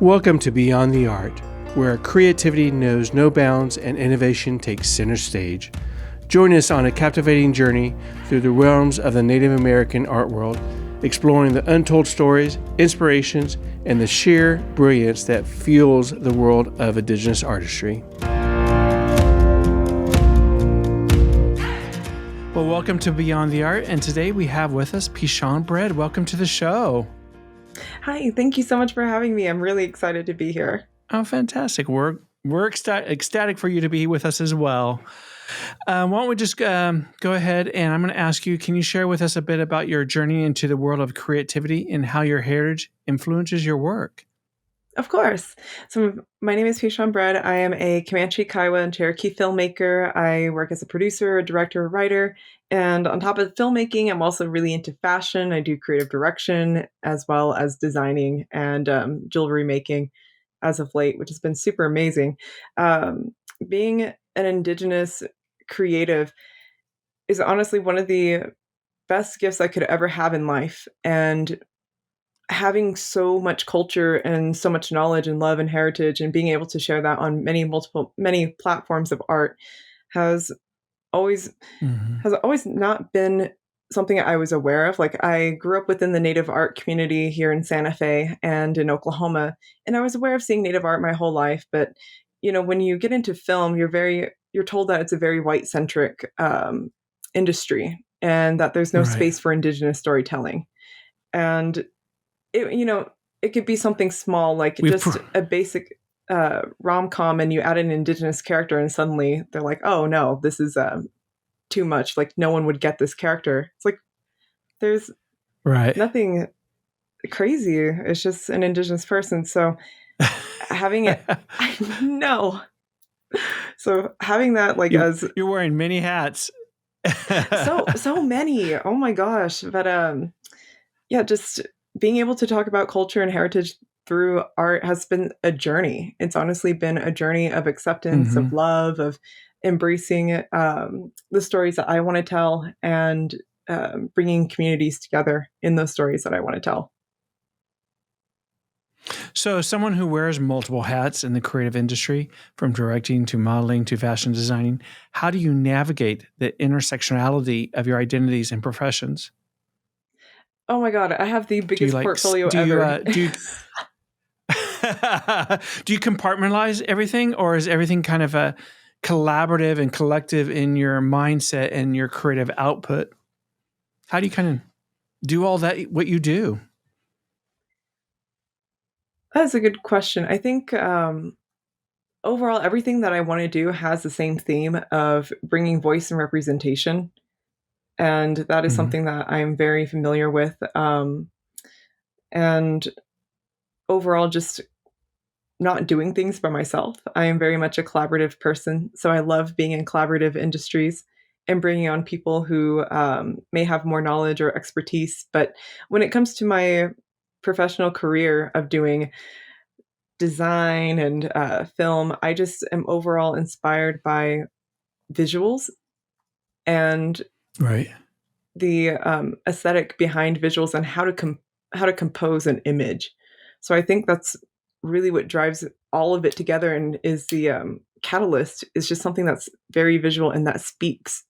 Welcome to Beyond the Art, where creativity knows no bounds and innovation takes center stage. Join us on a captivating journey through the realms of the Native American art world, exploring the untold stories, inspirations, and the sheer brilliance that fuels the world of Indigenous artistry. Well, welcome to Beyond the Art, and today we have with us Peshawn Bread. Welcome to the show. Hi, thank you so much for having me. I'm really excited to be here. Oh, fantastic. We're ecstatic for you to be with us as well. Why don't we just go ahead, and I'm going to ask you, can you share with us a bit about your journey into the world of creativity and how your heritage influences your work? Of course. So my name is Peshawn Bread. I am a Comanche, Kiowa, and Cherokee filmmaker. I work as a producer, a director, a writer, and on top of filmmaking, I'm also really into fashion. I do creative direction as well as designing and jewelry making as of late, which has been super amazing. Being an Indigenous creative is honestly one of the best gifts I could ever have in life. And having so much culture and so much knowledge and love and heritage and being able to share that on many platforms of art has always Mm-hmm. has always not been something I was aware of. Like, I grew up within the Native art community here in Santa Fe and in Oklahoma, and I was aware of seeing Native art my whole life. But when you get into film, you're told that it's a very white centric industry and that there's no Right. space for Indigenous storytelling. And it could be something small, like just a basic rom-com, and you add an Indigenous character, and suddenly they're like, "Oh no, this is too much. Like, no one would get this character." It's like there's Right. nothing crazy. It's just an Indigenous person. So having it, I know. So having that, like, as You're wearing many hats. so many. Oh my gosh! But yeah, just being able to talk about culture and heritage through art has been a journey. It's honestly been a journey of acceptance, Mm-hmm. of love, of embracing the stories that I want to tell, and bringing communities together in those stories that I want to tell. So, as someone who wears multiple hats in the creative industry, from directing to modeling to fashion designing, how do you navigate the intersectionality of your identities and professions? Oh my God, I have the Do you biggest like portfolio do you ever. do you do you compartmentalize everything, or is everything kind of a collaborative and collective in your mindset and your creative output? How do you kind of do all that what you do? That's a good question. I think overall, everything that I want to do has the same theme of bringing voice and representation. And that is Mhm. something that I'm very familiar with. And overall, just not doing things by myself. I am very much a collaborative person. So I love being in collaborative industries and bringing on people who may have more knowledge or expertise. But when it comes to my professional career of doing design and film, I just am overall inspired by visuals and Right. the aesthetic behind visuals and how to compose an image. So I think that's really what drives all of it together, and is the catalyst is just something that's very visual and that speaks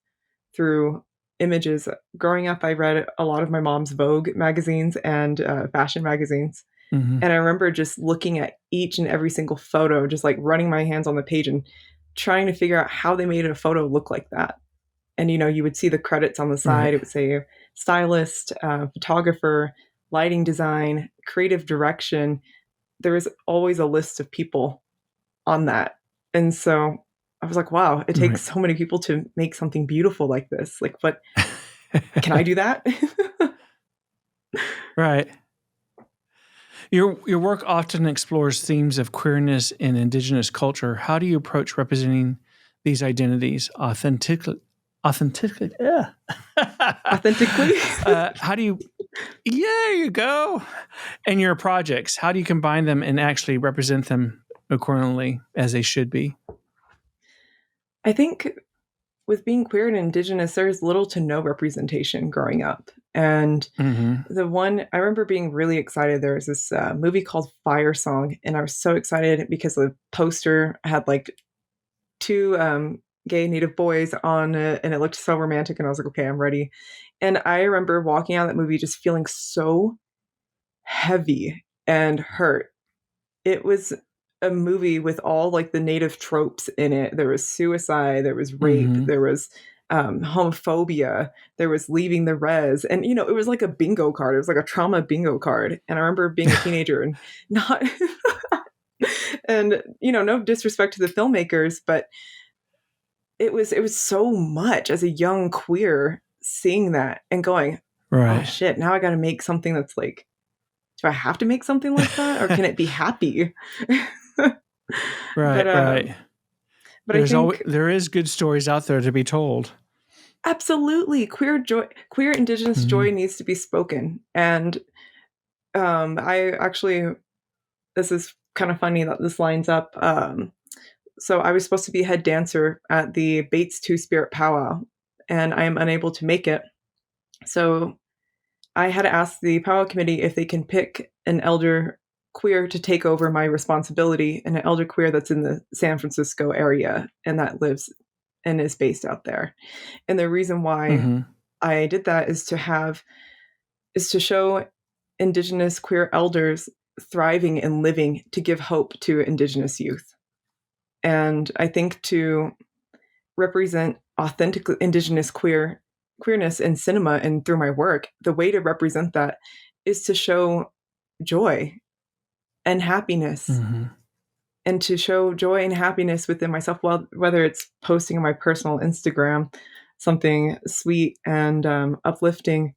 through images. Growing up, I read a lot of my mom's Vogue magazines and fashion magazines. Mhm. And I remember just looking at each and every single photo, just like running my hands on the page and trying to figure out how they made a photo look like that. And you would see the credits on the Right. side. It would say stylist, photographer, lighting design, creative direction. There was always a list of people on that. And so I was like, wow, it Right. takes so many people to make something beautiful like this. Like, what, can I do that? Right. Your work often explores themes of queerness and Indigenous culture. How do you approach representing these identities authentically? Authentically, yeah. Authentically? How do you? Yeah, there you go. And your projects, how do you combine them and actually represent them accordingly as they should be? I think with being queer and Indigenous, there's little to no representation growing up. And Mm-hmm. the one I remember being really excited, there was this movie called Fire Song, and I was so excited because the poster had like two gay Native boys on it, and it looked so romantic. And I was like, okay, I'm ready. And I remember walking out of that movie just feeling so heavy and hurt. It was a movie with all like the Native tropes in it. There was suicide, there was rape, Mm-hmm. there was homophobia, there was leaving the res, and it was like a bingo card. It was like a trauma bingo card. And I remember being a teenager and not, and no disrespect to the filmmakers, but it was so much as a young queer seeing that and going, oh Right. shit, now I got to make something that's like, do I have to make something like that, or can it be happy? but Right. um Right. but I think There is good stories out there to be told. absolutely queer Indigenous Mm-hmm. joy needs to be spoken. And I actually, this is kind of funny that this lines up. So I was supposed to be head dancer at the Bates Two Spirit Powwow, and I am unable to make it. So I had to ask the powwow committee if they can pick an elder queer to take over my responsibility, and an elder queer that's in the San Francisco area and that lives and is based out there. And the reason why Mm-hmm. I did that is to show Indigenous queer elders thriving and living to give hope to Indigenous youth. And I think to represent authentic Indigenous queerness in cinema and through my work, the way to represent that is to show joy and happiness, Mm-hmm. and to show joy and happiness within myself. Well, whether it's posting on my personal Instagram something sweet and uplifting,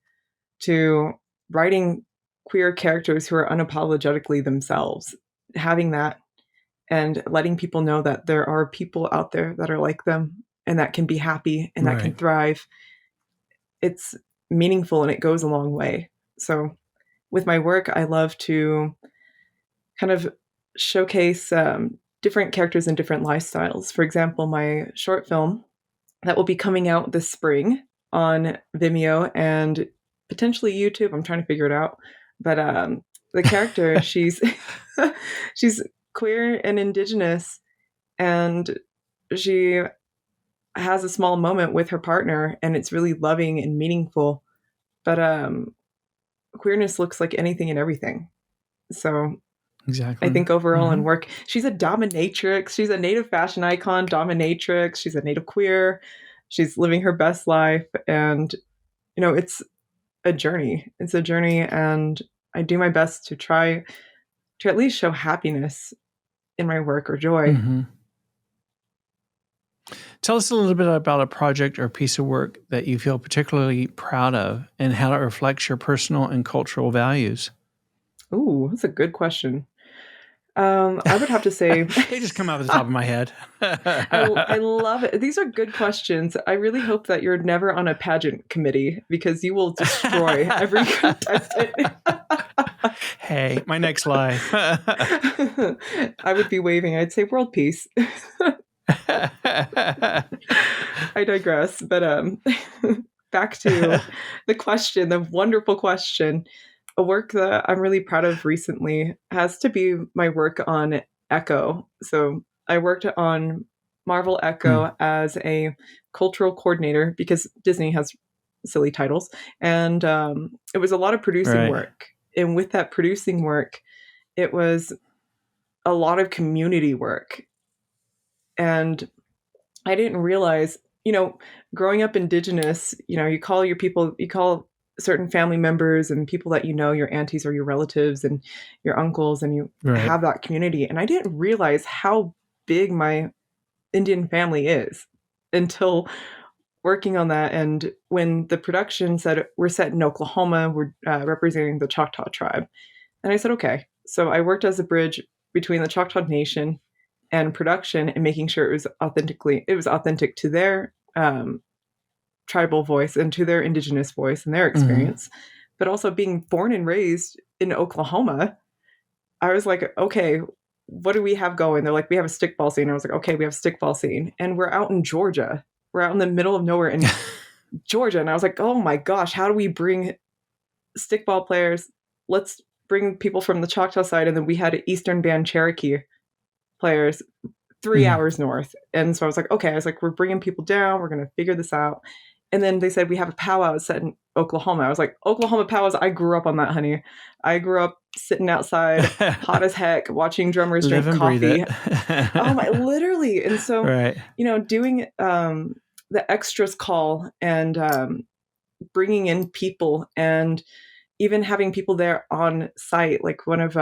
to writing queer characters who are unapologetically themselves, having that and letting people know that there are people out there that are like them and that can be happy and that can Right. thrive. It's meaningful and it goes a long way. So with my work, I love to kind of showcase different characters and different lifestyles. For example, my short film that will be coming out this spring on Vimeo and potentially YouTube. I'm trying to figure it out. But the character, she's she's queer and Indigenous, and she has a small moment with her partner, and it's really loving and meaningful. But queerness looks like anything and everything. So I Exactly. think overall Mm-hmm. in work, she's a dominatrix. She's a Native fashion icon, dominatrix. She's a Native queer. She's living her best life. And, it's a journey. It's a journey. And I do my best to try to at least show happiness in my work or joy. Mm-hmm. Tell us a little bit about a project or piece of work that you feel particularly proud of and how it reflects your personal and cultural values. Ooh, that's a good question. I would have to say, They just come out of the top of my head. I love it. These are good questions. I really hope that you're never on a pageant committee because you will destroy every contestant. Hey, my next life. I would be waving. I'd say world peace. I digress. But back to the question, the wonderful question. A work that I'm really proud of recently has to be my work on Echo. So I worked on Marvel Hmm. Echo as a cultural coordinator because Disney has silly titles. And it was a lot of producing Right. work. And with that producing work, it was a lot of community work. And I didn't realize, growing up Indigenous, you call your people, you call certain family members and people that your aunties or your relatives and your uncles, and you Right. have that community. And I didn't realize how big my Indian family is until working on that. And when the production said, we're set in Oklahoma, we're representing the Choctaw tribe. And I said, okay. So I worked as a bridge between the Choctaw Nation and production and making sure it was authentic to their tribal voice and to their Indigenous voice and their Mm-hmm. experience. But also being born and raised in Oklahoma, I was like, okay, what do we have going? They're like, we have a stickball scene. I was like, okay, we have a stickball scene. And we're out in Georgia. We're out in the middle of nowhere in Georgia. And I was like, oh my gosh, how do we bring stickball players, let's bring people from the Choctaw side. And then we had Eastern Band Cherokee players 3 hours north. And so I was like, okay, I was like, we're bringing people down. We're going to figure this out. And then they said, we have a powwow set in Oklahoma. I was like, Oklahoma powwows. I grew up on that, honey. I grew up sitting outside, hot as heck, watching drummers Live drink and breathe coffee. it. Oh my, literally. And so, Right. doing the extras call and bringing in people and even having people there on site, like one of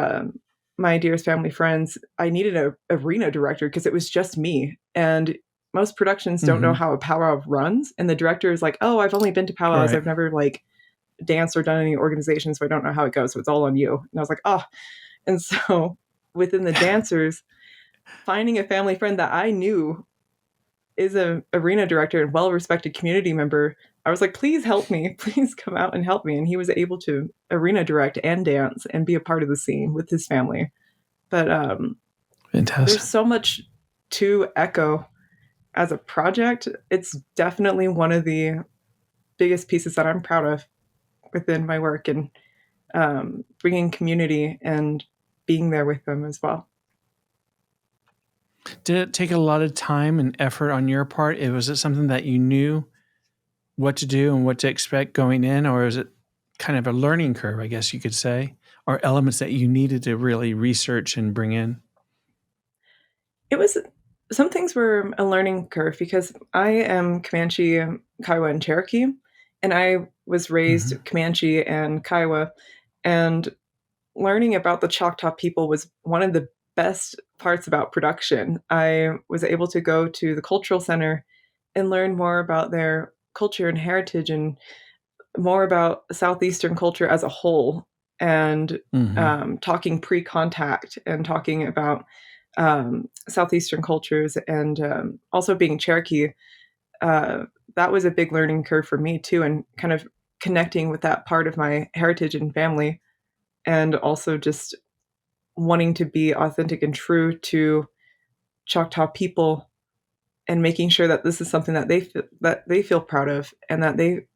my dearest family friends, I needed a arena director because it was just me. And most productions don't know how a powwow runs. And the director is like, oh, I've only been to powwows. Right. I've never like danced or done any organization, so I don't know how it goes. So it's all on you. And I was like, oh. And so within the dancers, finding a family friend that I knew is a arena director and well-respected community member, I was like, please help me. Please come out and help me. And he was able to arena direct and dance and be a part of the scene with his family. But Fantastic. There's so much to Echo as a project. It's definitely one of the biggest pieces that I'm proud of within my work, and bringing community and being there with them as well. Did it take a lot of time and effort on your part? Was it something that you knew what to do and what to expect going in, or is it kind of a learning curve, I guess you could say, or elements that you needed to really research and bring in? It was, some things were a learning curve because I am Comanche, Kiowa, and Cherokee, and I was raised Comanche and Kiowa, and learning about the Choctaw people was one of the best parts about production. I was able to go to the cultural center and learn more about their culture and heritage and more about Southeastern culture as a whole, and talking pre-contact and talking about Southeastern cultures, and also being Cherokee. That was a big learning curve for me too, and kind of connecting with that part of my heritage and family, and also just wanting to be authentic and true to Choctaw people, and making sure that this is something that they feel proud of and that they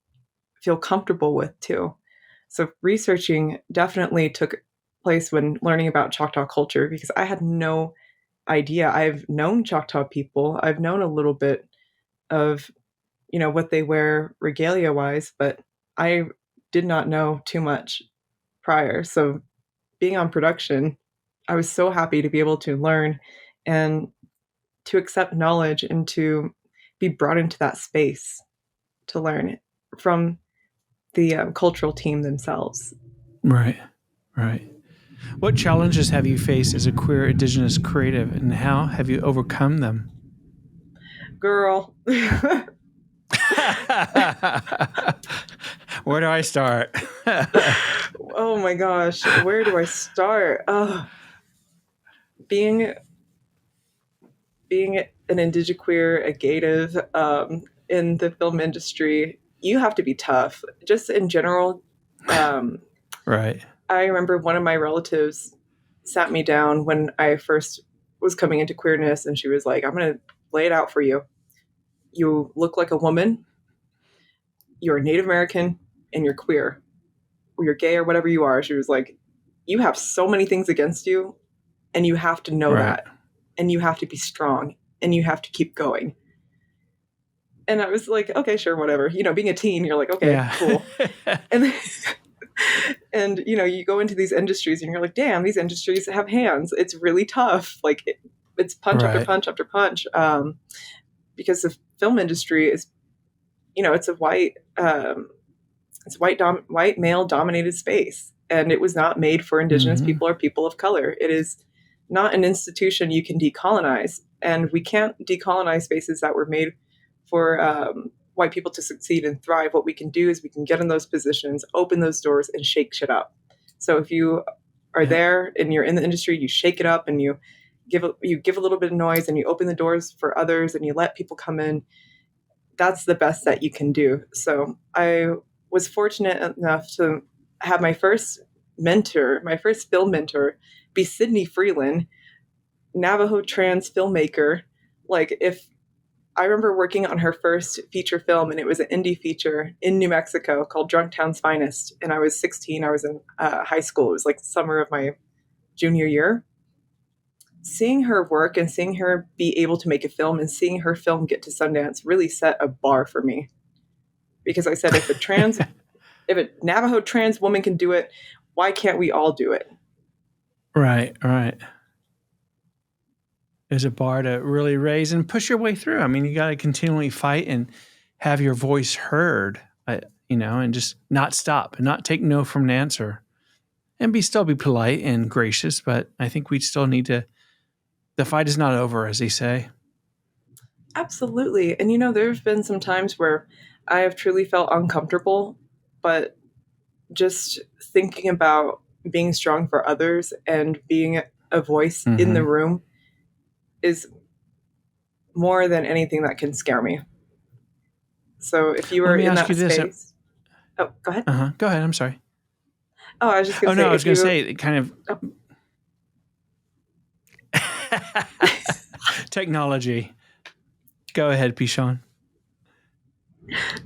feel comfortable with too. So researching definitely took place when learning about Choctaw culture, because I had no idea. I've known Choctaw people. I've known a little bit of, what they wear regalia wise, but I did not know too much prior. So being on production, I was so happy to be able to learn and to accept knowledge and to be brought into that space to learn from the cultural team themselves. Right. What challenges have you faced as a queer Indigenous creative, and how have you overcome them? Girl. Where do I start? Oh my gosh, where do I start? Being an indigiqueer, a gative, in the film industry, you have to be tough. Just in general, Right. I remember one of my relatives sat me down when I first was coming into queerness, and she was like, I'm going to lay it out for you. You look like a woman, you're a Native American, and you're queer, or you're gay, or whatever you are. She was like, you have so many things against you, and you have to know that, and you have to be strong, and you have to keep going. And I was like, okay, sure, whatever. Being a teen, you're like, okay, yeah. Cool. And then, and you go into these industries and you're like, damn, these industries have hands. It's really tough. Like it's punch after punch after punch. Because the film industry is, it's a white male dominated space, and it was not made for Indigenous people or people of color. It is not an institution you can decolonize, and we can't decolonize spaces that were made for white people to succeed and thrive. What we can do is we can get in those positions, open those doors, and shake shit up. So if you are there and you're in the industry, you shake it up and you give a little bit of noise, and you open the doors for others, and you let people come in. That's the best that you can do. So I was fortunate enough to have my first film mentor, be Sydney Freeland, Navajo trans filmmaker. Like, if I remember working on her first feature film, and it was an indie feature in New Mexico called Drunk Town's Finest. And I was 16. I was in high school. It was like the summer of my junior year. Seeing her work and seeing her be able to make a film and seeing her film get to Sundance really set a bar for me. Because I said, if a Navajo trans woman can do it, why can't we all do it? Right. There's a bar to really raise and push your way through. I mean, you got to continually fight and have your voice heard, and just not stop and not take no from an answer, and still be polite and gracious. But I think we still need to. The fight is not over, as they say. Absolutely. And there have been some times where I have truly felt uncomfortable, but just thinking about being strong for others and being a voice in the room is more than anything that can scare me. So if you were in that space, oh, go ahead. Go ahead. I'm sorry. Oh, I was just going to say. I was going to say kind of technology. Go ahead, Peshawn.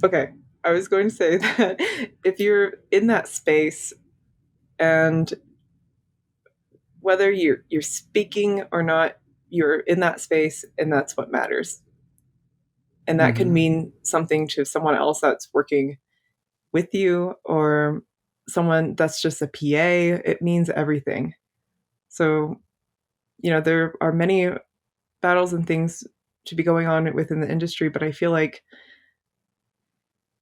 Okay. I was going to say that if you're in that space and whether you're speaking or not, you're in that space and that's what matters. And that can mean something to someone else that's working with you or someone that's just a PA. It means everything. So, there are many battles and things to be going on within the industry, but I feel like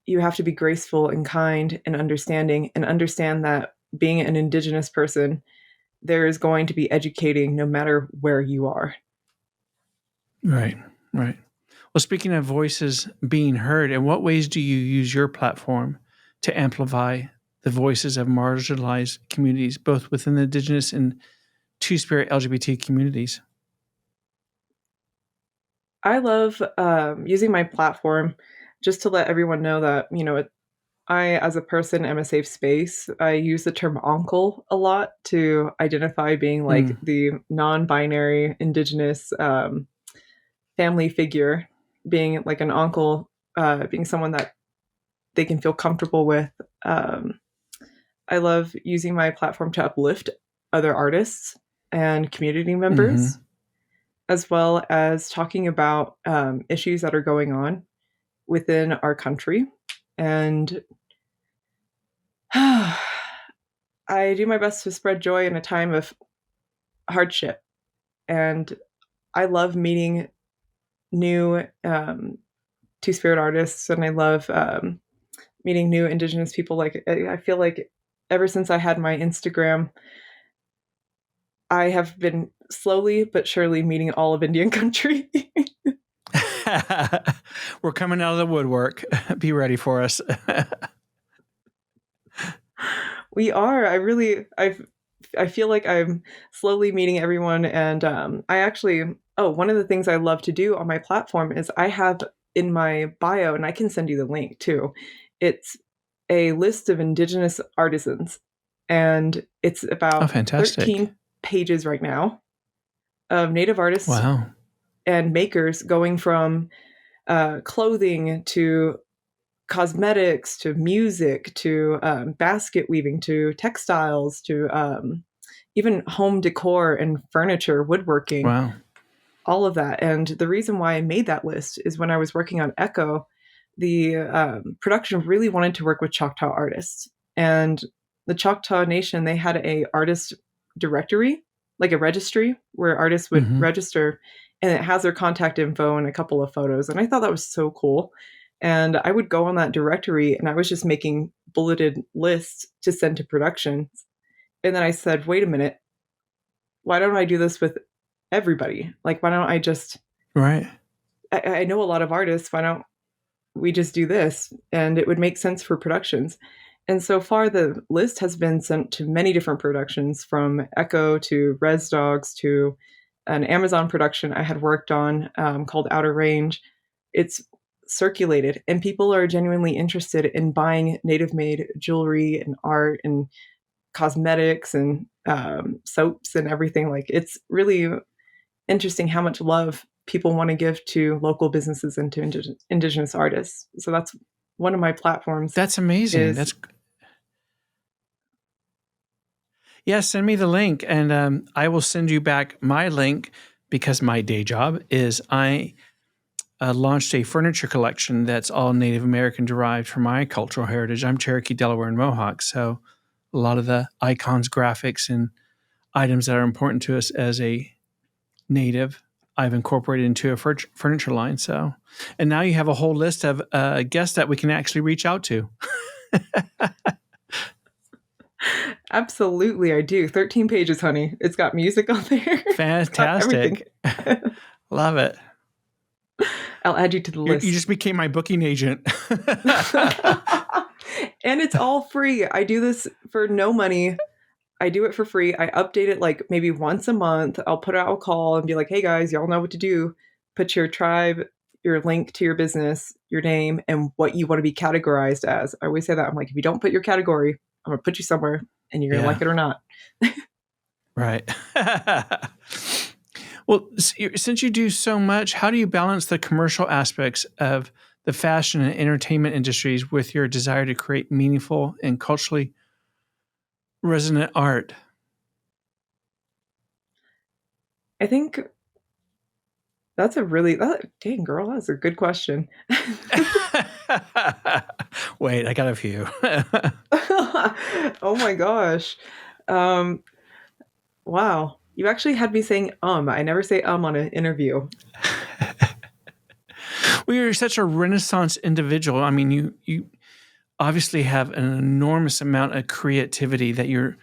you have to be graceful and kind and understanding and understand that being an Indigenous person, there is going to be educating no matter where you are. Right. Well, speaking of voices being heard, in what ways do you use your platform to amplify the voices of marginalized communities, both within the Indigenous and Two-Spirit LGBT communities? I love using my platform just to let everyone know that, I, as a person, am a safe space. I use the term uncle a lot to identify being like the non-binary Indigenous family figure, being like an uncle, being someone that they can feel comfortable with. I love using my platform to uplift other artists and community members, as well as talking about issues that are going on within our country. And I do my best to spread joy in a time of hardship. And I love meeting new Two-Spirit artists, and I love meeting new Indigenous people. Like, I feel like ever since I had my Instagram, I have been slowly but surely meeting all of Indian country. We're coming out of the woodwork. Be ready for us. We are. I feel like I'm slowly meeting everyone. And one of the things I love to do on my platform is I have in my bio, and I can send you the link too. It's a list of Indigenous artisans, and it's about 13 pages right now of Native artists and makers, going from clothing to cosmetics to music to basket weaving to textiles to even home decor and furniture, woodworking. Wow. All of that. And the reason why I made that list is when I was working on Echo, the production really wanted to work with Choctaw artists. And the Choctaw Nation, they had a artist directory, like a registry where artists would register, and it has their contact info and a couple of photos. And I thought that was so cool. And I would go on that directory and I was just making bulleted lists to send to productions. And then I said, wait a minute, why don't I do this with everybody? Like, why don't I just, I know a lot of artists, why don't we just do this? And it would make sense for productions. And so far, the list has been sent to many different productions, from Echo to Res Dogs to an Amazon production I had worked on called Outer Range. It's circulated, and people are genuinely interested in buying native-made jewelry and art and cosmetics and soaps and everything. Like, it's really interesting how much love people want to give to local businesses and to Indigenous artists. So that's one of my platforms. That's amazing. Yeah, send me the link, and I will send you back my link, because my day job is I launched a furniture collection that's all Native American derived from my cultural heritage. I'm Cherokee, Delaware, and Mohawk, so a lot of the icons, graphics, and items that are important to us as a Native, I've incorporated into a furniture line. So, and now you have a whole list of guests that we can actually reach out to. Absolutely, I do. 13 pages, honey. It's got music on there. Fantastic. Love it. I'll add you to the list. You just became my booking agent. And it's all free. I do this for no money. I do it for free. I update it like maybe once a month. I'll put out a call and be like, hey guys, y'all know what to do. Put your tribe, your link to your business, your name, and what you want to be categorized as. I always say that. I'm like, if you don't put your category, I'm going to put you somewhere and you're going to like it or not. Right. Well, since you do so much, how do you balance the commercial aspects of the fashion and entertainment industries with your desire to create meaningful and culturally resonant art? I think that's dang girl, that's a good question. Wait, I got a few. Oh my gosh. Wow. You actually had me saying I never say on an interview. Well, you're such a Renaissance individual. I mean, you obviously have an enormous amount of creativity that you're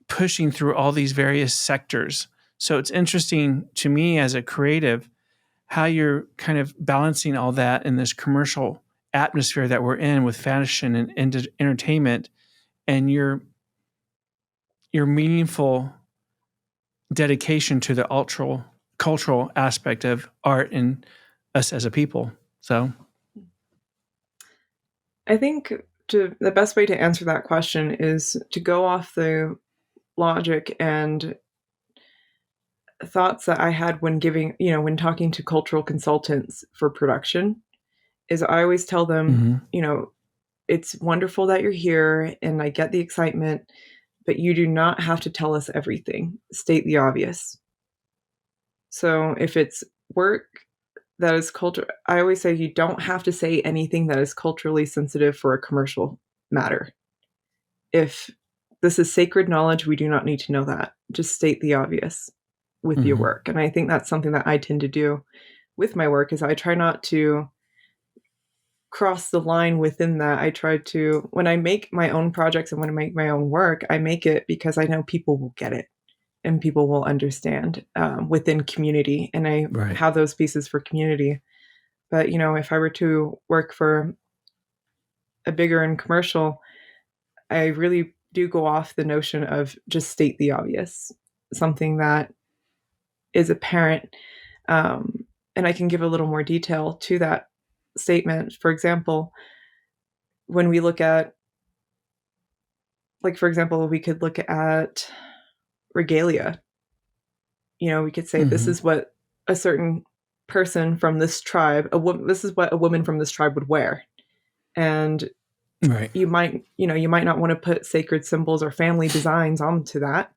pushing through all these various sectors. So it's interesting to me as a creative how you're kind of balancing all that in this commercial atmosphere that we're in with fashion and entertainment, and your meaningful dedication to the cultural aspect of art and us as a people. So I think the best way to answer that question is to go off the logic and thoughts that I had when when talking to cultural consultants for production, is I always tell them, it's wonderful that you're here and I get the excitement, but you do not have to tell us everything. State the obvious. So if it's work that is culture, I always say you don't have to say anything that is culturally sensitive for a commercial matter. If this is sacred knowledge, we do not need to know that. Just state the obvious with your work. And I think that's something that I tend to do with my work, is I try not to cross the line within that. I try to, when I make my own projects and when I make my own work, I make it because I know people will get it and people will understand within community. And I have those pieces for community. But, if I were to work for a bigger and commercial, I really do go off the notion of just state the obvious, something that is apparent. And I can give a little more detail to that statement. For example, when we look at, we could look at regalia. We could say this is what a certain person from this tribe, this is what a woman from this tribe would wear. And you might not want to put sacred symbols or family designs onto that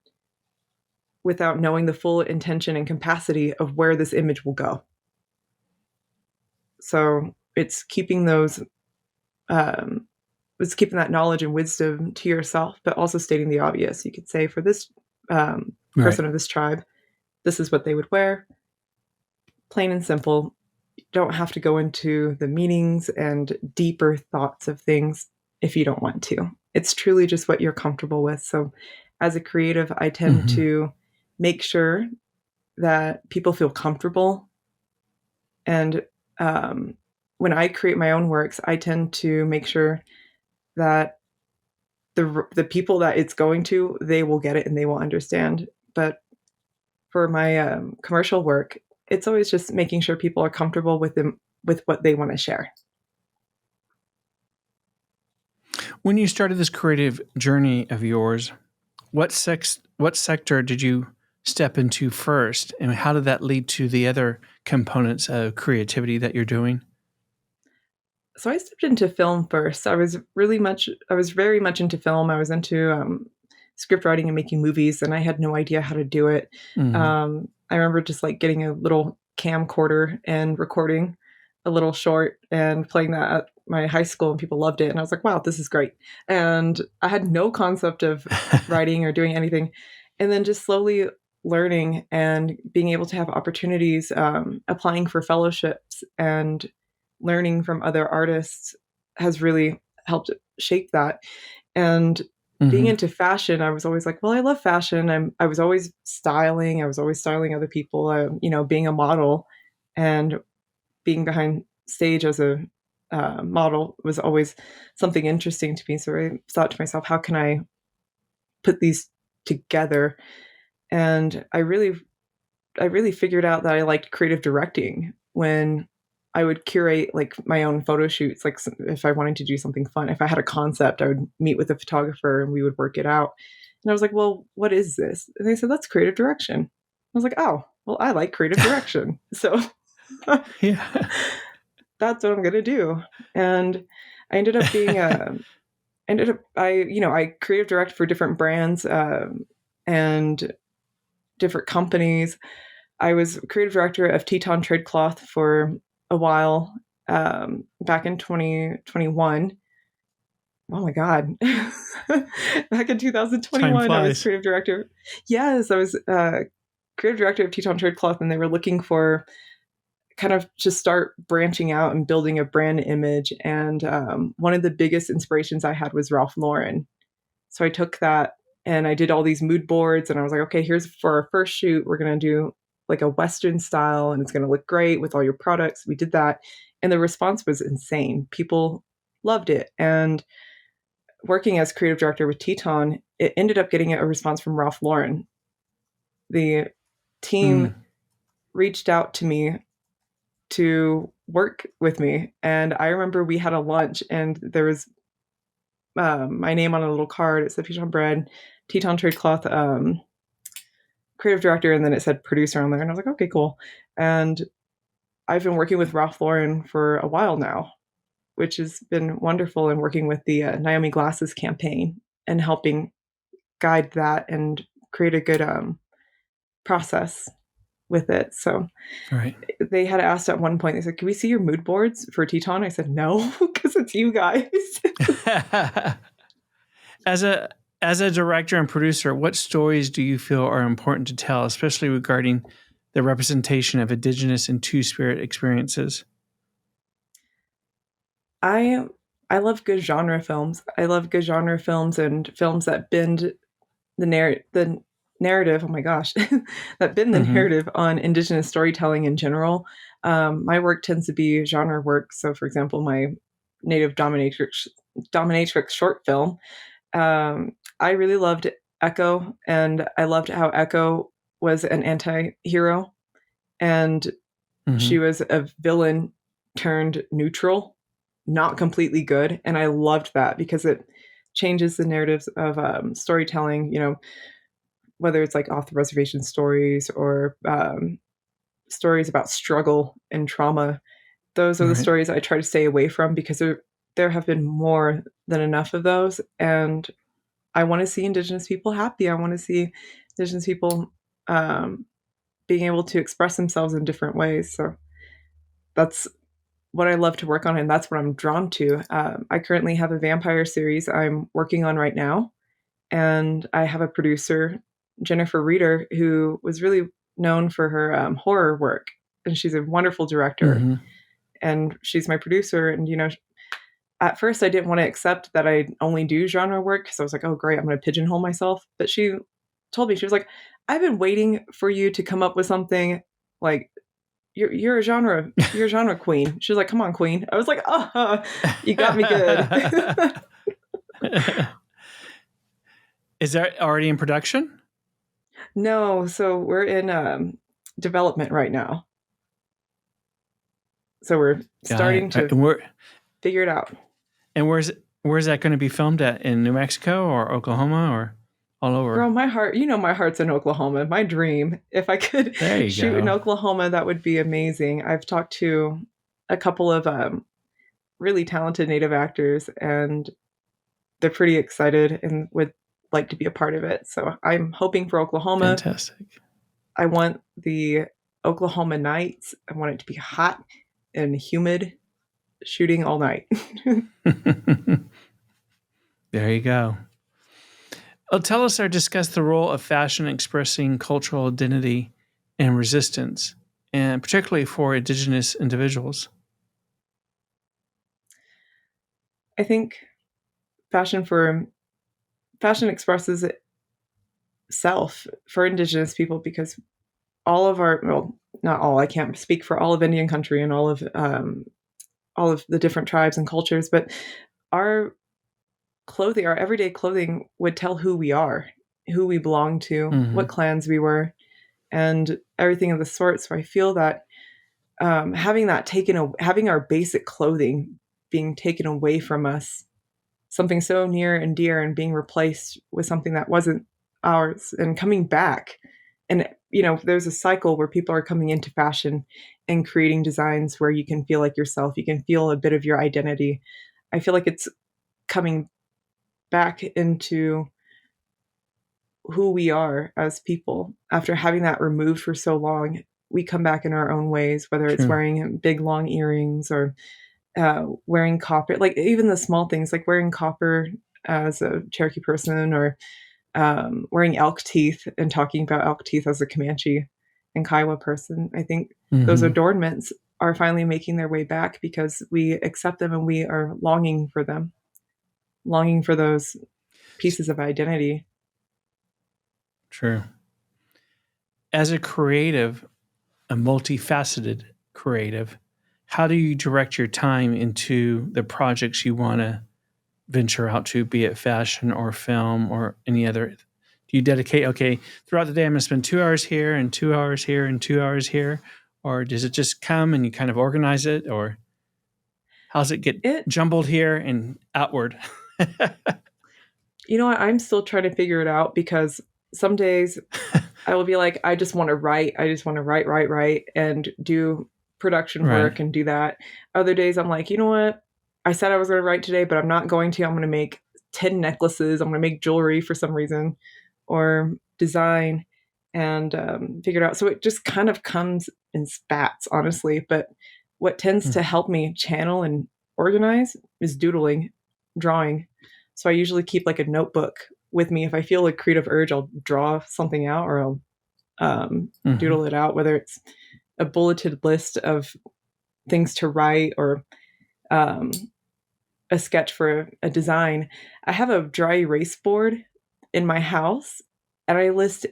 without knowing the full intention and capacity of where this image will go. So it's keeping keeping that knowledge and wisdom to yourself, but also stating the obvious. You could say for this person of this tribe, this is what they would wear. Plain and simple. You don't have to go into the meanings and deeper thoughts of things if you don't want to. It's truly just what you're comfortable with. So as a creative, I tend to make sure that people feel comfortable. And when I create my own works, I tend to make sure that the people that it's going to, they will get it and they will understand. But for my commercial work, it's always just making sure people are comfortable with what they want to share. When you started this creative journey of yours, what sector did you step into first? And how did that lead to the other components of creativity that you're doing? So I stepped into film first. I was very much into film. I was into script writing and making movies, and I had no idea how to do it. I remember just like getting a little camcorder and recording a little short and playing that at my high school, and people loved it. And I was like, wow, this is great. And I had no concept of writing or doing anything. And then just slowly learning and being able to have opportunities, applying for fellowships and learning from other artists has really helped shape that. And being into fashion, I was always like, well, I love fashion. I was always styling. I was always styling other people, being a model and being behind stage as a model was always something interesting to me. So I thought to myself, how can I put these together? And I really figured out that I liked creative directing when I would curate like my own photo shoots. Like if I wanted to do something fun, if I had a concept, I would meet with a photographer and we would work it out. And I was like, well, what is this? And they said, that's creative direction. I was like, oh, well, I like creative direction. So Yeah. that's what I'm going to do. And I ended up being I creative direct for different brands and different companies. I was creative director of Teton Trade Cloth for a while, back in 2021. Oh my God. Back in 2021, I was creative director. Yes, I was creative director of Teton Trade Cloth, and they were looking for kind of just start branching out and building a brand image. And one of the biggest inspirations I had was Ralph Lauren. So I took that and I did all these mood boards, and I was like, okay, here's for our first shoot, we're going to do like a Western style and it's going to look great with all your products. We did that. And the response was insane. People loved it. And working as creative director with Teton, it ended up getting a response from Ralph Lauren. The team reached out to me to work with me. And I remember we had a lunch and there was my name on a little card. It said Peshawn Bread, Teton Trade Cloth, creative director, and then it said producer on there. And I was like, okay, cool. And I've been working with Ralph Lauren for a while now, which has been wonderful, and working with the Naomi Glasses campaign and helping guide that and create a good process with it. So they had asked at one point, they said, can we see your mood boards for Teton? I said, no, because it's you guys. As a director and producer, what stories do you feel are important to tell, especially regarding the representation of Indigenous and Two-Spirit experiences? I love good genre films. I love good genre films and films that bend the narrative. Oh my gosh, that bend the narrative on Indigenous storytelling in general. My work tends to be genre work. So, for example, my Native dominatrix short film. I really loved Echo, and I loved how Echo was an anti-hero, and she was a villain turned neutral, not completely good. And I loved that because it changes the narratives of storytelling, whether it's like off the reservation stories or stories about struggle and trauma. Those are the stories I try to stay away from because there have been more than enough of those. And I want to see Indigenous people happy. I want to see Indigenous people being able to express themselves in different ways. So that's what I love to work on, and that's what I'm drawn to. I currently have a vampire series I'm working on right now, and I have a producer, Jennifer Reeder, who was really known for her horror work, and she's a wonderful director, and she's my producer. And at first I didn't want to accept that I only do genre work because I was like, oh great, I'm going to pigeonhole myself. But she told me, she was like, I've been waiting for you to come up with something like you're a genre queen. She was like, come on, queen. I was like, oh, you got me good. Is that already in production? No, so we're in development right now. So we're starting to figure it out. And where's that going to be filmed at? In New Mexico or Oklahoma or all over. Girl, my heart, my heart's in Oklahoma. My dream. If I could There you shoot in go. Oklahoma, that would be amazing. I've talked to a couple of really talented Native actors, and they're pretty excited and would like to be a part of it. So I'm hoping for Oklahoma. Fantastic. I want the Oklahoma nights. I want it to be hot and humid, shooting all night. There you go. Tell us or discuss the role of fashion expressing cultural identity and resistance, and particularly for Indigenous individuals. I think fashion expresses self for Indigenous people because all of our, well, not all, I can't speak for all of Indian country and all of the different tribes and cultures, but our clothing, our everyday clothing would tell who we are, who we belong to, Mm-hmm. what clans we were, and everything of the sort. So I feel that having our basic clothing being taken away from us, something so near and dear, and being replaced with something that wasn't ours, and coming back. And there's a cycle where people are coming into fashion and creating designs where you can feel like yourself, you can feel a bit of your identity. I feel like it's coming back into who we are as people after having that removed for so long. We come back in our own ways, whether it's True. wearing big long earrings or wearing copper, like even the small things like wearing copper as a Cherokee person, or wearing elk teeth and talking about elk teeth as a Comanche and Kiowa person. I think those Mm-hmm. adornments are finally making their way back because we accept them and we are longing for them, longing for those pieces of identity. True. As a creative, a multifaceted creative, how do you direct your time into the projects you want to venture out to, be it fashion or film or any other? Do you dedicate, okay, throughout the day, I'm going to spend 2 hours here and 2 hours here and 2 hours here? Or does it just come and you kind of organize it? Or how's it get It, jumbled here and outward? you know what, I'm still trying to figure it out because some days I will be like, I just want to write. I just want to write, and do production Right. work and do that. Other days, I'm like, you know what? I said I was going to write today, but I'm not going to. I'm going to make 10 necklaces. I'm going to make jewelry for some reason or design and figure it out. So it just kind of comes in spats, honestly. But what tends to Mm-hmm. help me channel and organize is doodling, drawing. So I usually keep like a notebook with me. If I feel a creative urge, I'll draw something out or I'll Mm-hmm. doodle it out, whether it's a bulleted list of things to write or um, a sketch for a design. I have a dry erase board in my house, and I list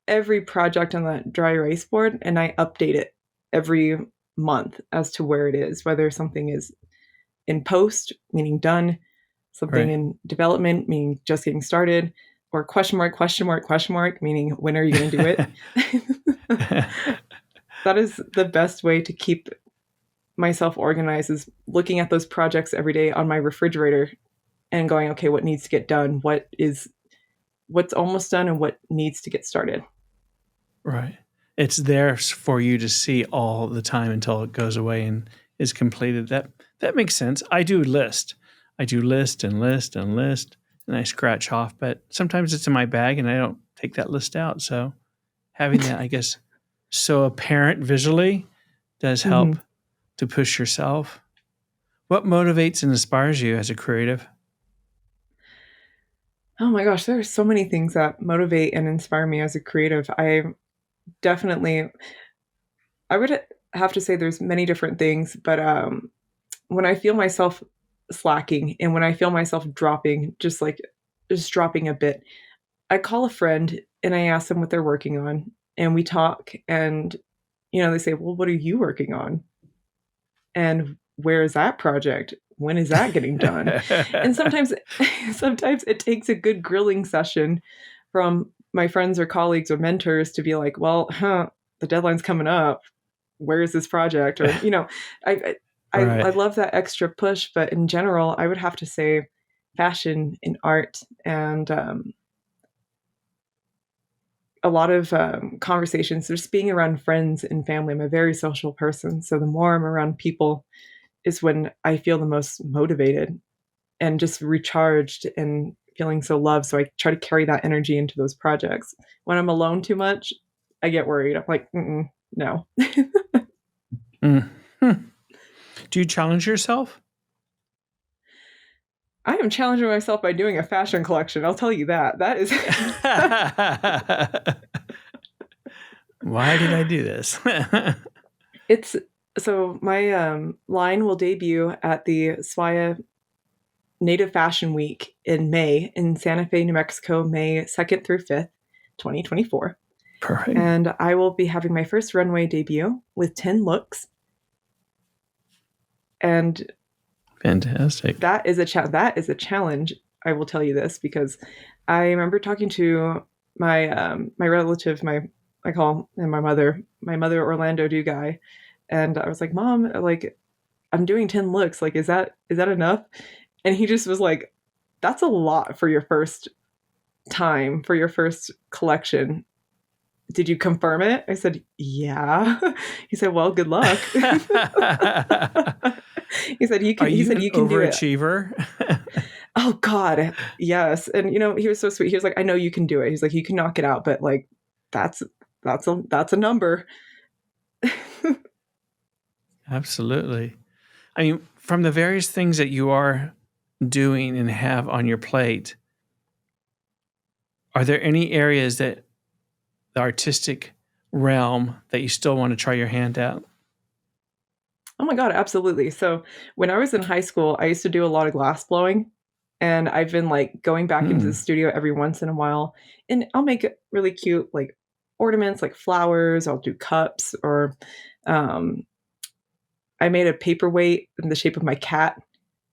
every project on that dry erase board, and I update it every month as to where it is, whether something is in post, meaning done, something Right. in development, meaning just getting started, or question mark, question mark, question mark, meaning when are you going to do it? That is the best way to keep myself organized, is looking at those projects every day on my refrigerator and going, okay, what needs to get done? What's almost done and what needs to get started? Right. It's there for you to see all the time until it goes away and is completed. That makes sense. I do list. I do list and list and list, and I scratch off. But sometimes it's in my bag, and I don't take that list out. So having that, I guess, so apparent visually does help Mm-hmm. to push yourself. What motivates and inspires you as a creative? Oh my gosh, there are so many things that motivate and inspire me as a creative. Definitely, I would have to say there's many different things, but when I feel myself slacking and when I feel myself dropping, just dropping a bit, I call a friend and I ask them what they're working on, and we talk. And they say, "Well, what are you working on? And where is that project? When is that getting done?" And sometimes, sometimes it takes a good grilling session from my friends or colleagues or mentors to be like, "Well, the deadline's coming up. Where is this project?" Or I I Right. love that extra push, but in general, I would have to say fashion and art and a lot of conversations, just being around friends and family. I'm a very social person. So the more I'm around people is when I feel the most motivated and just recharged and feeling so loved. So I try to carry that energy into those projects. When I'm alone too much, I get worried. I'm like, no. Mm. Hmm. Do you challenge yourself? I am challenging myself by doing a fashion collection. I'll tell you that. That is. Why did I do this? It's so my line will debut at the SWAIA Native Fashion Week in May in Santa Fe, New Mexico, May 2nd through 5th, 2024. Perfect. And I will be having my first runway debut with 10 looks. And fantastic. That is a challenge. I will tell you this because I remember talking to my relative, I call him my mother Orlando do guy, and I was like, Mom, like I'm doing 10 looks, like is that enough? And he just was like, that's a lot for your first time, for your first collection. Did you confirm it? I said, yeah. He said, well, good luck. He said, you can do it. Overachiever? Oh God, yes. And he was so sweet. He was like, I know you can do it. He's like, you can knock it out, but like that's a number. Absolutely. I mean, from the various things that you are doing and have on your plate, are there any areas that the artistic realm that you still want to try your hand at? Oh my God, absolutely. So when I was in high school, I used to do a lot of glass blowing, and I've been like going back into the studio every once in a while, and I'll make really cute like ornaments, like flowers. I'll do cups, or I made a paperweight in the shape of my cat,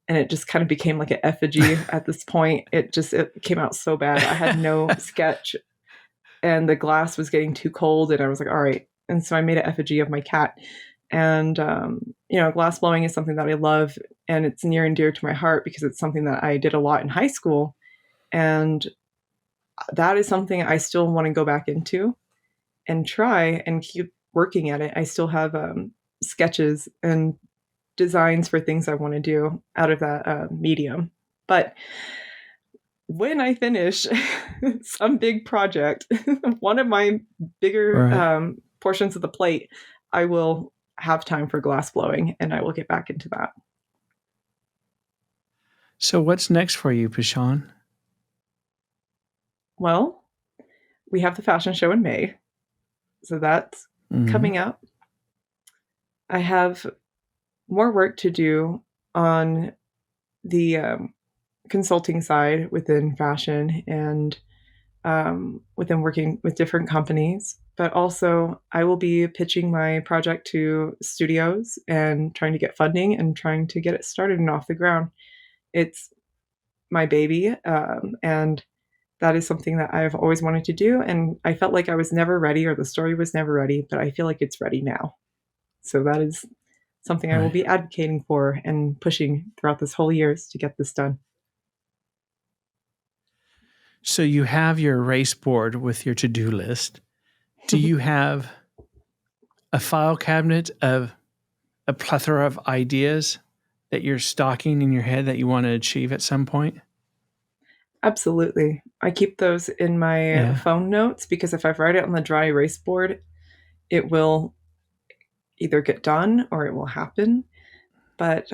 and it just kind of became like an effigy at this point. It came out so bad. I had no sketch, and the glass was getting too cold, and I was like, all right. And so I made an effigy of my cat. And glass blowing is something that I love, and it's near and dear to my heart because it's something that I did a lot in high school, and that is something I still want to go back into and try and keep working at it. I still have sketches and designs for things I want to do out of that medium. But when I finish some big project, one of my bigger portions of the plate, I will have time for glass blowing, and I will get back into that. So what's next for you, Peshawn? Well, we have the fashion show in May, so that's coming up. I have more work to do on the consulting side within fashion and within working with different companies. But also, I will be pitching my project to studios and trying to get funding and trying to get it started and off the ground. It's my baby, and that is something that I've always wanted to do. And I felt like I was never ready, or the story was never ready, but I feel like it's ready now. So that is something I will be advocating for and pushing throughout this whole years to get this done. So you have your race board with your to-do list. Do you have a file cabinet of a plethora of ideas that you're stocking in your head that you want to achieve at some point? Absolutely. I keep those in my phone notes because if I write it on the dry erase board, it will either get done or it will happen. But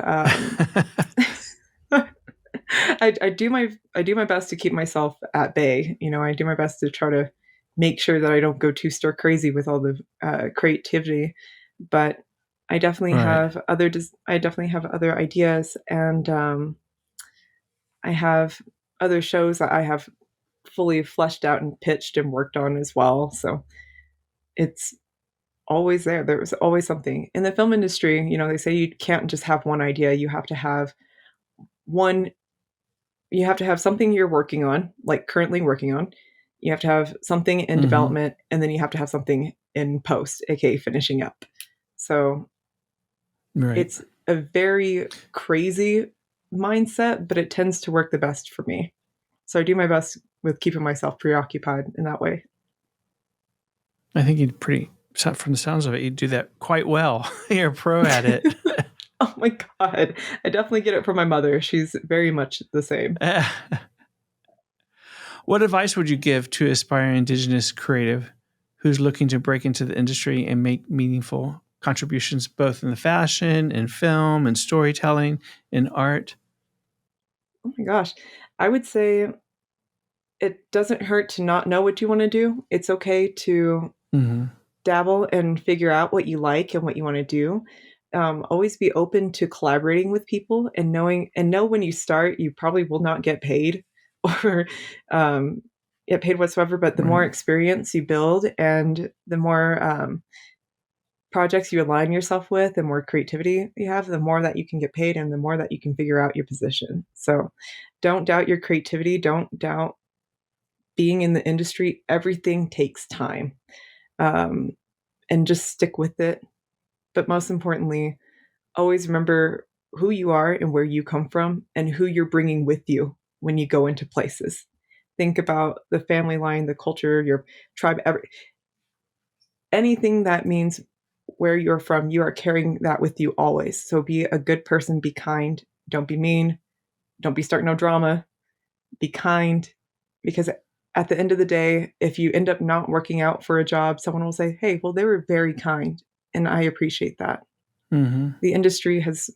I do my best to keep myself at bay. I do my best to try to make sure that I don't go too stir crazy with all the creativity. But I definitely have other ideas, and I have other shows that I have fully fleshed out and pitched and worked on as well. So it's always there. There was always something in the film industry. They say you can't just have one idea. You have to have something you're working on, like currently working on. You have to have something in development, and then you have to have something in post, aka finishing up. So it's a very crazy mindset, but it tends to work the best for me. So I do my best with keeping myself preoccupied in that way. I think from the sounds of it, you'd do that quite well. You're a pro at it. Oh my God. I definitely get it from my mother. She's very much the same. What advice would you give to aspiring Indigenous creative who's looking to break into the industry and make meaningful contributions both in the fashion and film and storytelling and art? Oh my gosh. I would say it doesn't hurt to not know what you want to do. It's okay to Mm-hmm. dabble and figure out what you like and what you want to do. Always be open to collaborating with people and know when you start, you probably will not get paid or get paid whatsoever. But the more experience you build and the more projects you align yourself with and more creativity you have, the more that you can get paid and the more that you can figure out your position. So don't doubt your creativity. Don't doubt being in the industry. Everything takes time. Um, and just stick with it. But most importantly, always remember who you are and where you come from and who you're bringing with you when you go into places. Think about the family line, the culture, your tribe, anything that means where you're from, you are carrying that with you always. So be a good person, be kind, don't be mean, don't be starting no drama, be kind, because at the end of the day, if you end up not working out for a job, someone will say, hey, well, they were very kind. And I appreciate that. Mm-hmm. The industry has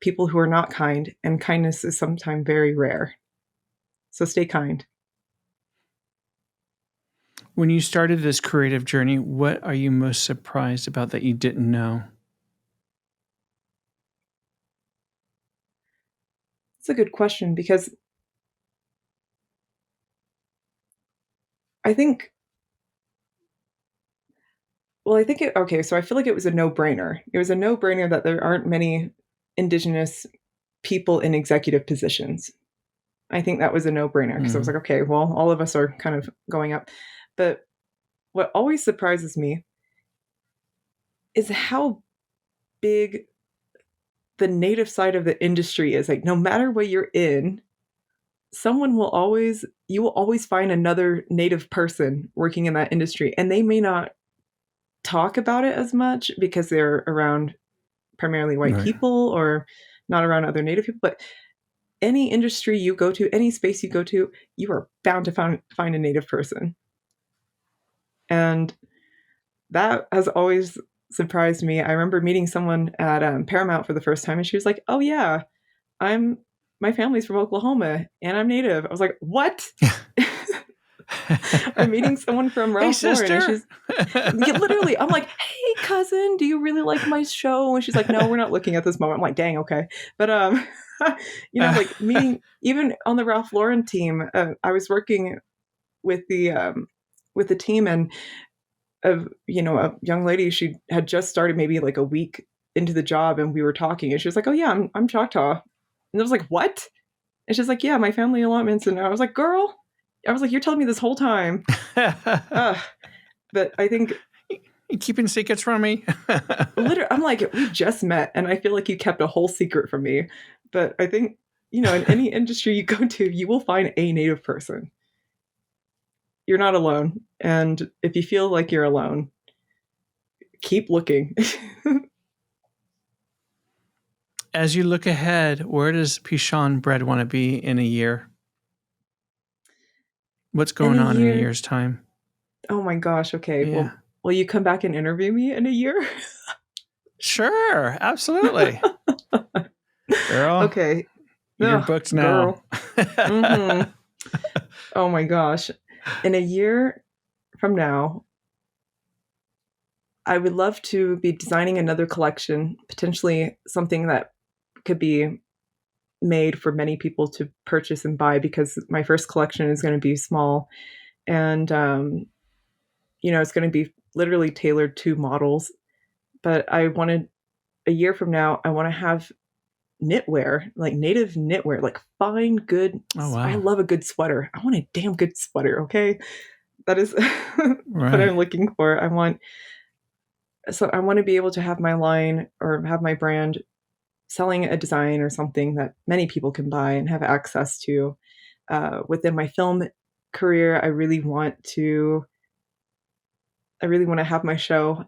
people who are not kind, and kindness is sometimes very rare. So stay kind. When you started this creative journey, what are you most surprised about that you didn't know? It's a good question because I think, okay, so I feel like it was a no brainer. It was a no brainer that there aren't many Indigenous people in executive positions. I think that was a no brainer because I was like, okay, well, all of us are kind of going up. But what always surprises me is how big the native side of the industry is. Like, no matter what you're in, you will always find another native person working in that industry. And they may not talk about it as much because they're around primarily white people or not around other native people. But any industry you go to, any space you go to, you are bound to find a native person. And that has always surprised me. I remember meeting someone at Paramount for the first time, and she was like, "Oh yeah, my family's from Oklahoma, and I'm native." I was like, "What?" I'm meeting someone from Ralph Lauren, and she's literally. I'm like, "Hey, cousin, do you really like my show?" And she's like, "No, we're not looking at this moment." I'm like, "Dang, okay," but like meeting even on the Ralph Lauren team, I was working with the team and of a young lady. She had just started maybe like a week into the job, and we were talking, and she was like, "Oh yeah, I'm Choctaw," and I was like, "What?" And she's like, "Yeah, my family allotments," and I was like, "Girl," I was like, "You're telling me this whole time." But I think you keeping secrets from me. literally, I'm like, we just met, and I feel like you kept a whole secret from me. But I think in any industry you go to, you will find a native person. You're not alone, and if you feel like you're alone, keep looking. As you look ahead, where does Peshawn Bread want to be in a year? What's going on in a year's time? Oh my gosh. Okay. Yeah. Well, will you come back and interview me in a year? Sure. Absolutely. Girl. Okay. You're booked now. Mm-hmm. Oh my gosh. In a year from now, I would love to be designing another collection, potentially something that could be made for many people to purchase and buy, because my first collection is going to be small and it's going to be literally tailored to models. But I wanted a year from now, I want to have knitwear, like native knitwear, like fine, good. Oh, wow. I love a good sweater. I want a damn good sweater. Okay. That is what I'm looking for. I want to be able to have my line or have my brand selling a design or something that many people can buy and have access to. Within my film career, I really want to I really want to have my show,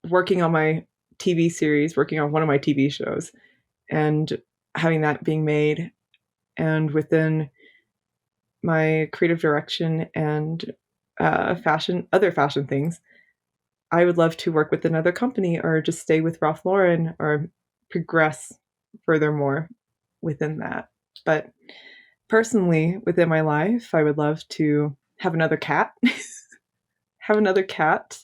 working on my TV series, working on one of my TV shows, and having that being made. And within my creative direction and other fashion things, I would love to work with another company or just stay with Ralph Lauren or progress furthermore within that. But personally, within my life, I would love to have another cat. Have another cat.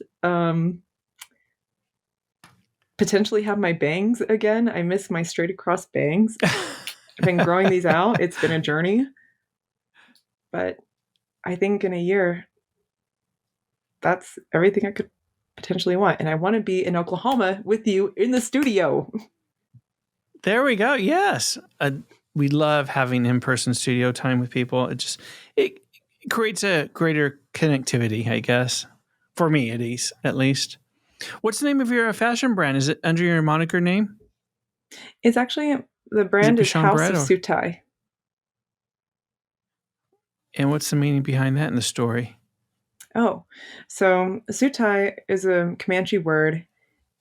Potentially have my bangs again. I miss my straight across bangs. I've been growing these out. It's been a journey. But I think in a year, that's everything I could potentially want. And I want to be in Oklahoma with you in the studio. There we go. Yes. We love having in-person studio time with people. It creates a greater connectivity, I guess. For me, at least. What's the name of your fashion brand? Is it under your moniker name? It's actually, the brand is Peshawn House Bread, of or? Sutai. And what's the meaning behind that in the story? Oh, so Sutai is a Comanche word,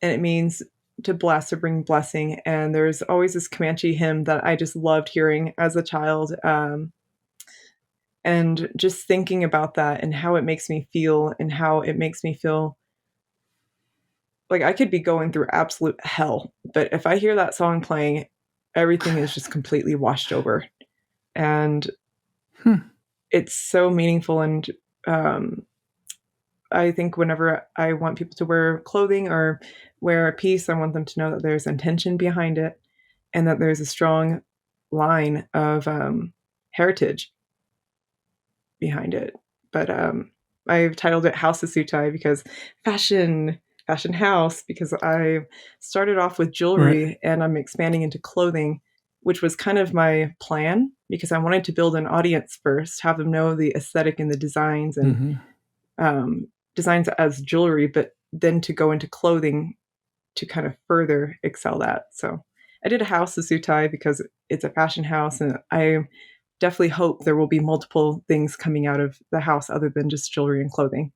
and it means to bless or bring blessing. And there's always this Comanche hymn that I just loved hearing as a child. And just thinking about that and how it makes me feel, and how it makes me feel like I could be going through absolute hell. But if I hear that song playing, everything is just completely washed over. And it's so meaningful. And I think whenever I want people to wear clothing or wear a piece, I want them to know that there's intention behind it and that there's a strong line of heritage behind it. But I've titled it House of Sutai because fashion house, because I started off with jewelry, right, and I'm expanding into clothing, which was kind of my plan, because I wanted to build an audience first, have them know the aesthetic and the designs and designs as jewelry, but then to go into clothing to kind of further excel that. So I did a House of Sutai because it's a fashion house, and I definitely hope there will be multiple things coming out of the house other than just jewelry and clothing.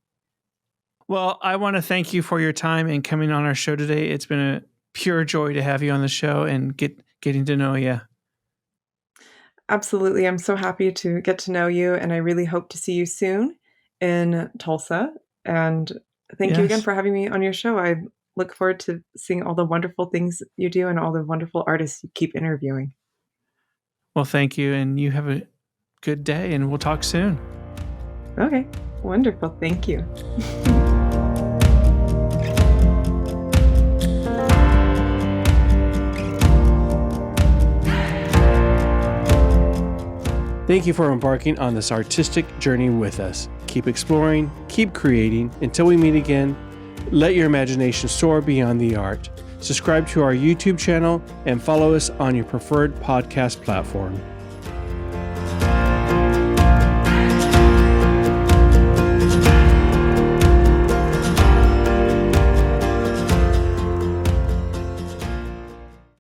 Well, I want to thank you for your time and coming on our show today. It's been a pure joy to have you on the show and getting to know you. Absolutely. I'm so happy to get to know you, and I really hope to see you soon in Tulsa. And thank you again for having me on your show. I look forward to seeing all the wonderful things you do and all the wonderful artists you keep interviewing. Well, thank you, and you have a good day, and we'll talk soon. Okay, wonderful. Thank you. Thank you for embarking on this artistic journey with us. Keep exploring, keep creating. Until we meet again, let your imagination soar beyond the art. Subscribe to our YouTube channel and follow us on your preferred podcast platform.